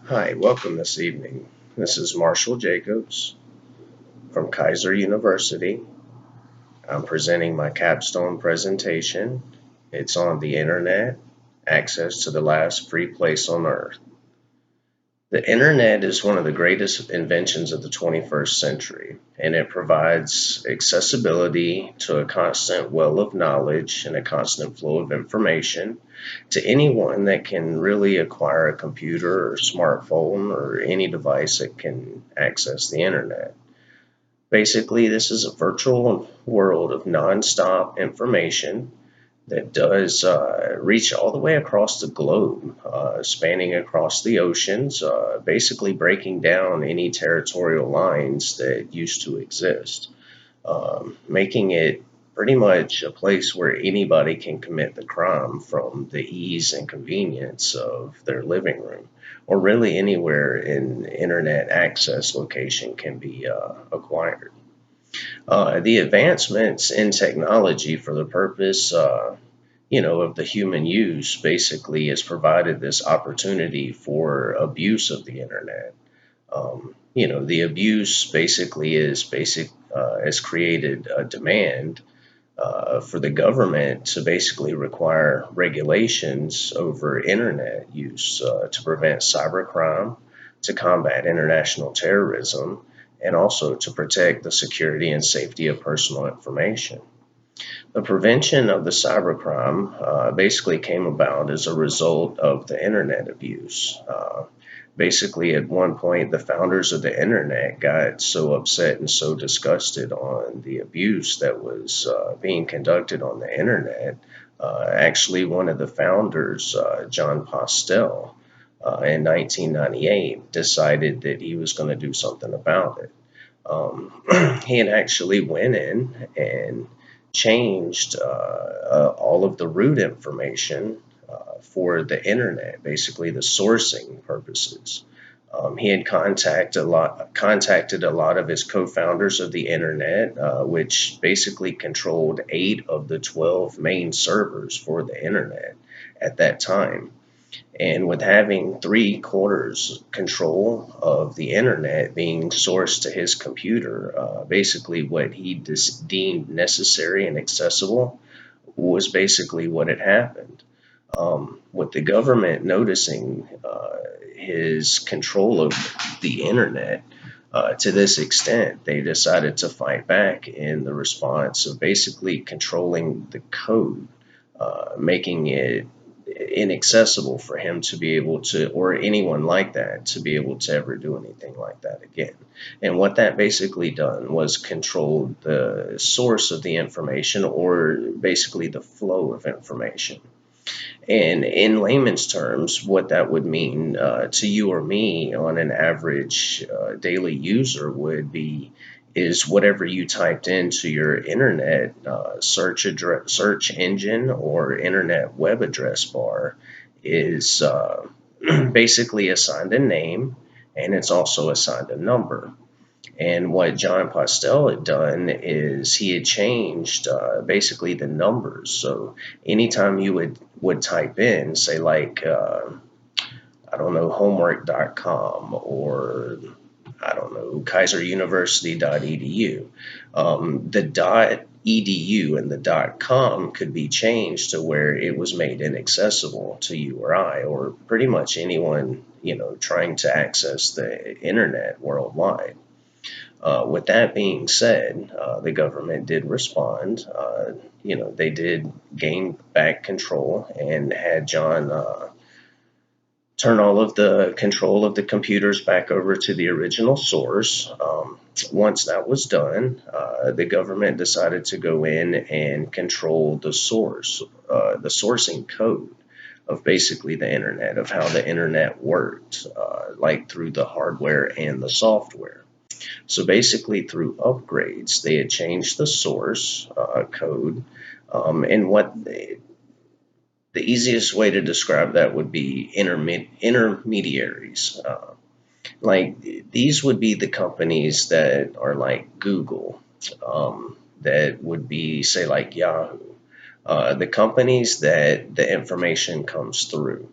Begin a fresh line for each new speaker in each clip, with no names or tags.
Hi, welcome this evening. This is Marshall Jacobs from Kaiser University. I'm presenting my capstone presentation. It's on the internet, access to the last free place on earth. The internet is one of the greatest inventions of the 21st century, and it provides accessibility to a constant well of knowledge and a constant flow of information to anyone that can really acquire a computer or smartphone or any device that can access the internet. Basically, this is a virtual world of nonstop information that does reach all the way across the globe, spanning across the oceans, basically breaking down any territorial lines that used to exist, making it pretty much a place where anybody can commit the crime from the ease and convenience of their living room, or really anywhere an internet access location can be acquired. The advancements in technology for the purpose of the human use basically has provided this opportunity for abuse of the internet. The abuse basically has created a demand for the government to basically require regulations over internet use to prevent cybercrime, to combat international terrorism, and also to protect the security and safety of personal information. The prevention of the cybercrime basically came about as a result of the internet abuse. Basically, at one point, the founders of the internet got so upset and so disgusted on the abuse that was being conducted on the internet. Actually, one of the founders, John Postel, in 1998, decided that he was going to do something about it. He had actually went in and changed all of the root information for the internet, basically the sourcing purposes. He had contacted a lot of his co-founders of the internet, which basically controlled 8 of the 12 main servers for the internet at that time. And with having 3/4 control of the internet being sourced to his computer, basically what he deemed necessary and accessible was basically what had happened. With the government noticing his control of the internet to this extent, they decided to fight back in the response of basically controlling the code, making it inaccessible for him to be able to, or anyone like that, to be able to ever do anything like that again. And what that basically done was control the source of the information, or basically the flow of information. And in layman's terms, what that would mean to you or me on an average daily user would be is whatever you typed into your internet search engine or internet web address bar is basically assigned a name, and it's also assigned a number. And what John Postel had done is he had changed basically the numbers. So anytime you would type in, say like I don't know, homework.com, or I don't know, kaiseruniversity.edu. The .edu and the .com could be changed to where it was made inaccessible to you or I, or pretty much anyone, trying to access the internet worldwide. With that being said, the government did respond. They did gain back control and had John turn all of the control of the computers back over to the original source. Once that was done, the government decided to go in and control the source, the sourcing code of basically the internet, of how the internet worked, like through the hardware and the software. So basically, through upgrades, they had changed the source code. And the easiest way to describe that would be intermediaries. Like these would be the companies that are like Google, that would be, say, like Yahoo, the companies that the information comes through.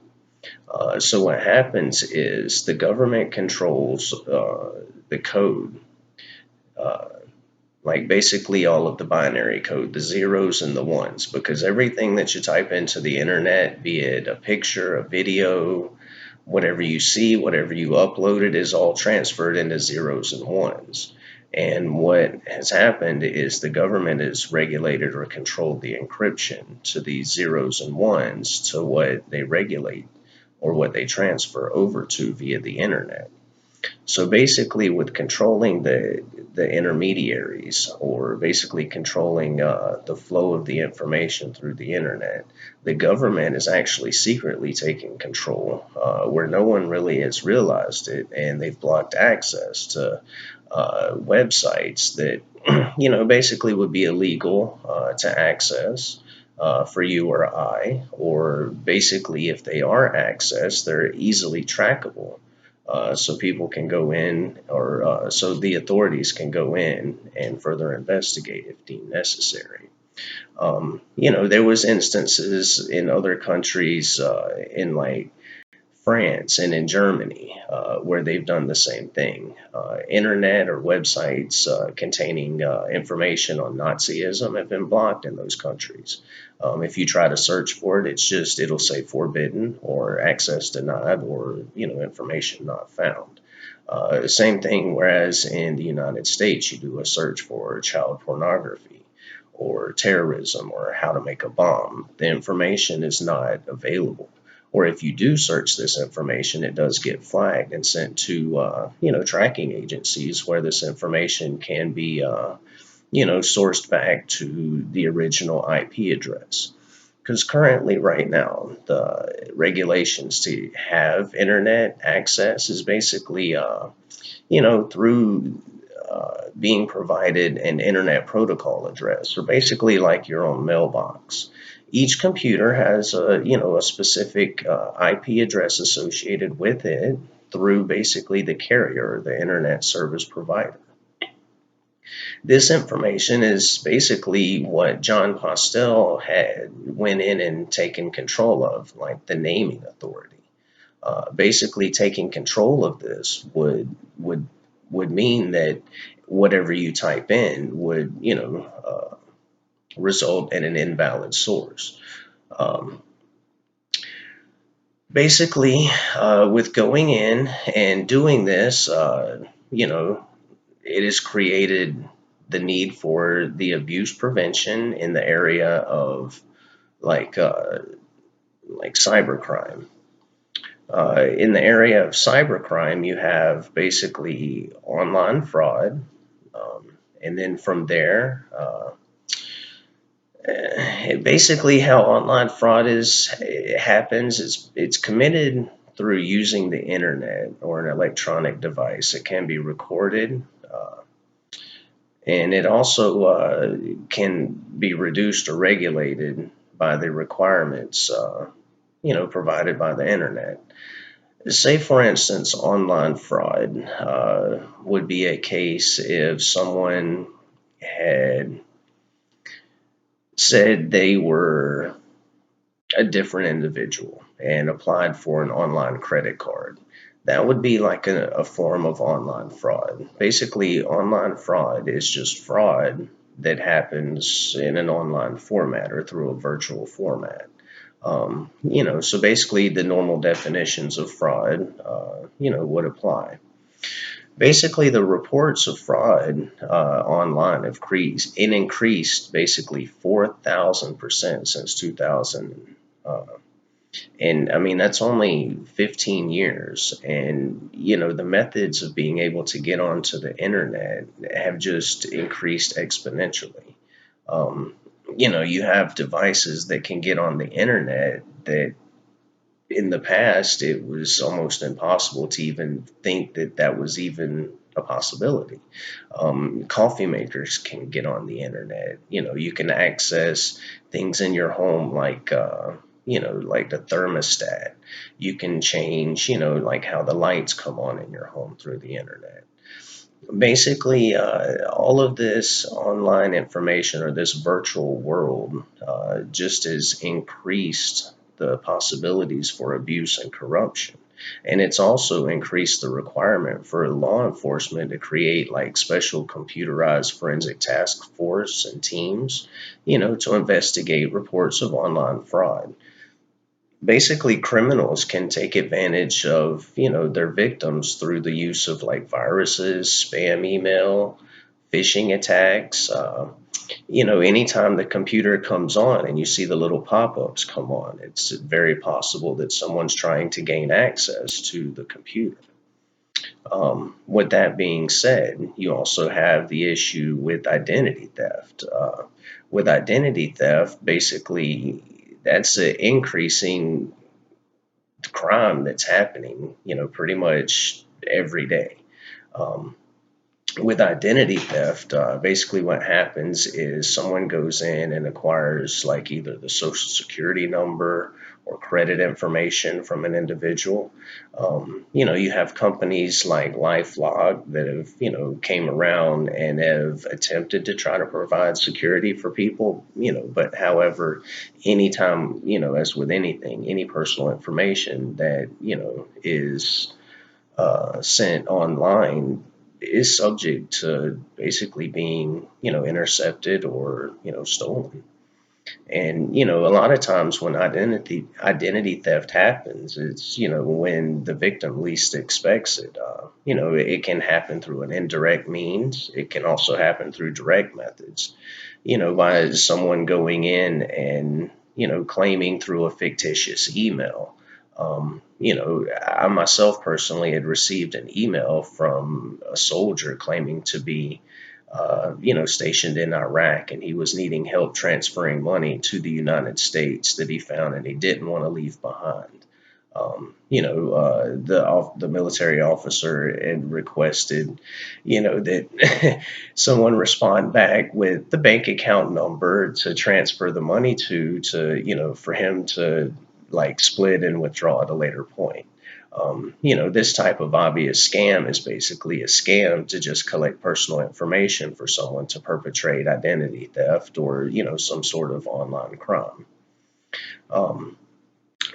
So what happens is the government controls the code, uh, like basically all of the binary code, the zeros and the ones, because everything that you type into the internet, be it a picture, a video, whatever you see, whatever you uploaded, is all transferred into zeros and ones. And what has happened is the government has regulated or controlled the encryption to these zeros and ones to what they regulate or what they transfer over to via the internet. So basically, with controlling the intermediaries, or basically controlling the flow of the information through the internet, the government is actually secretly taking control where no one really has realized it, and they've blocked access to websites that basically would be illegal to access. For you or I, or basically if they are accessed, they're easily trackable, so people can go in, or so the authorities can go in and further investigate if deemed necessary. There was instances in other countries, in like France and in Germany, where they've done the same thing. Internet or websites containing information on Nazism have been blocked in those countries. If you try to search for it, it'll say forbidden or access denied, or information not found. Same thing, whereas in the United States, you do a search for child pornography or terrorism or how to make a bomb, the information is not available. Or if you do search this information, it does get flagged and sent to, tracking agencies where this information can be, sourced back to the original IP address. Because currently, right now, the regulations to have internet access is basically, through being provided an internet protocol address, or basically like your own mailbox. Each computer has a specific IP address associated with it through basically the carrier, or the internet service provider. This information is basically what John Postel had went in and taken control of, like the naming authority. Basically, taking control of this would mean that whatever you type in would result in an invalid source. Um, Basically, with going in and doing this, it has created the need for the abuse prevention in the area of like uh, like cybercrime. In the area of cybercrime, you have basically online fraud, and then from there, basically how online fraud it happens is it's committed through using the internet or an electronic device. It can be recorded, and it also can be reduced or regulated by the requirements, provided by the internet. Say, for instance, online fraud would be a case if someone had said they were a different individual and applied for an online credit card. That would be like a form of online fraud. Basically, online fraud is just fraud that happens in an online format or through a virtual format. So basically, the normal definitions of fraud, would apply. Basically, the reports of fraud online have increased basically 4,000% since 2000. And I mean, that's only 15 years. And, the methods of being able to get onto the internet have just increased exponentially. Um, you have devices that can get on the internet that in the past it was almost impossible to even think that that was even a possibility. Coffee makers can get on the internet. You can access things in your home like like the thermostat. You can change like how the lights come on in your home through the internet. Basically, all of this online information, or this virtual world, just has increased the possibilities for abuse and corruption. And it's also increased the requirement for law enforcement to create like special computerized forensic task force and teams, to investigate reports of online fraud. Basically, criminals can take advantage of, their victims through the use of like viruses, spam email, phishing attacks. Anytime the computer comes on and you see the little pop-ups come on, it's very possible that someone's trying to gain access to the computer. With that being said, you also have the issue with identity theft. With identity theft, basically, that's an increasing crime that's happening, pretty much every day. Um, with identity theft, basically what happens is someone goes in and acquires like either the social security number or credit information from an individual. You have companies like LifeLock that have, came around and have attempted to try to provide security for people, but however, anytime, as with anything, any personal information that, is sent online is subject to basically being, intercepted or, stolen. And, a lot of times when identity theft happens, it's, when the victim least expects it. It can happen through an indirect means. It can also happen through direct methods, by someone going in and, claiming through a fictitious email. I myself personally had received an email from a soldier claiming to be, stationed in Iraq, and he was needing help transferring money to the United States that he found and he didn't want to leave behind. The military officer had requested, that someone respond back with the bank account number to transfer the money to, for him to like split and withdraw at a later point. This type of obvious scam is basically a scam to just collect personal information for someone to perpetrate identity theft or, some sort of online crime. Um,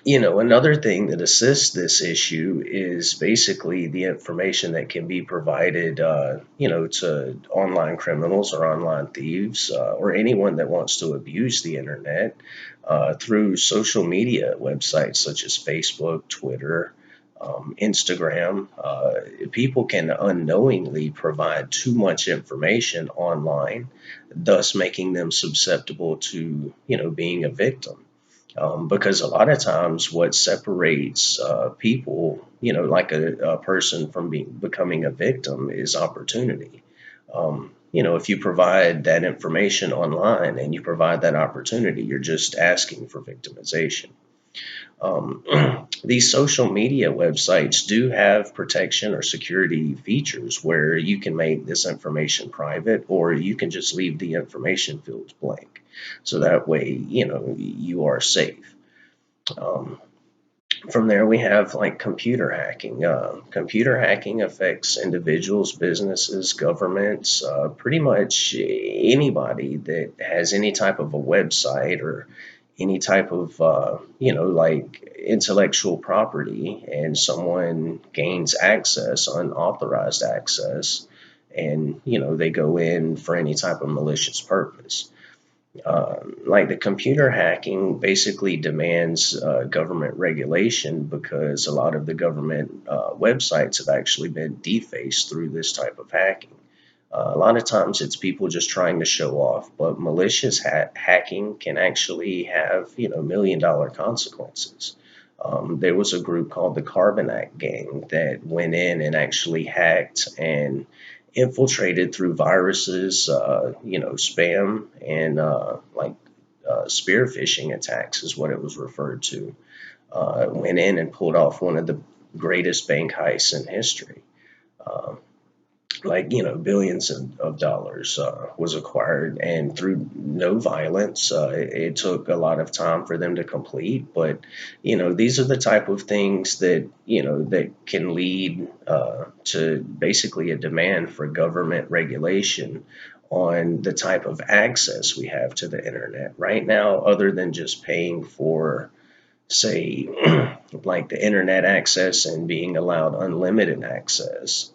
Another thing that assists this issue is basically the information that can be provided, to online criminals or online thieves or anyone that wants to abuse the internet through social media websites such as Facebook, Twitter, Instagram. People can unknowingly provide too much information online, thus making them susceptible to, being a victim. Because a lot of times what separates people, like a person from becoming a victim is opportunity. If you provide that information online and you provide that opportunity, you're just asking for victimization. These social media websites do have protection or security features where you can make this information private or you can just leave the information fields blank. So that way, you are safe. Um, from there, we have like computer hacking. Computer hacking affects individuals, businesses, governments, pretty much anybody that has any type of a website or any type of, like intellectual property, and someone gains access, unauthorized access, and, they go in for any type of malicious purpose. Like the computer hacking basically demands government regulation because a lot of the government websites have actually been defaced through this type of hacking. A lot of times it's people just trying to show off, but malicious hacking can actually have, $1 million consequences. There was a group called the Carbonac Gang that went in and actually hacked and infiltrated through viruses, spam and spear phishing attacks is what it was referred to. Went in and pulled off one of the greatest bank heists in history. Uh, billions of dollars was acquired, and through no violence. It took a lot of time for them to complete, but these are the type of things that that can lead to basically a demand for government regulation on the type of access we have to the internet right now, other than just paying for say, like the internet access and being allowed unlimited access.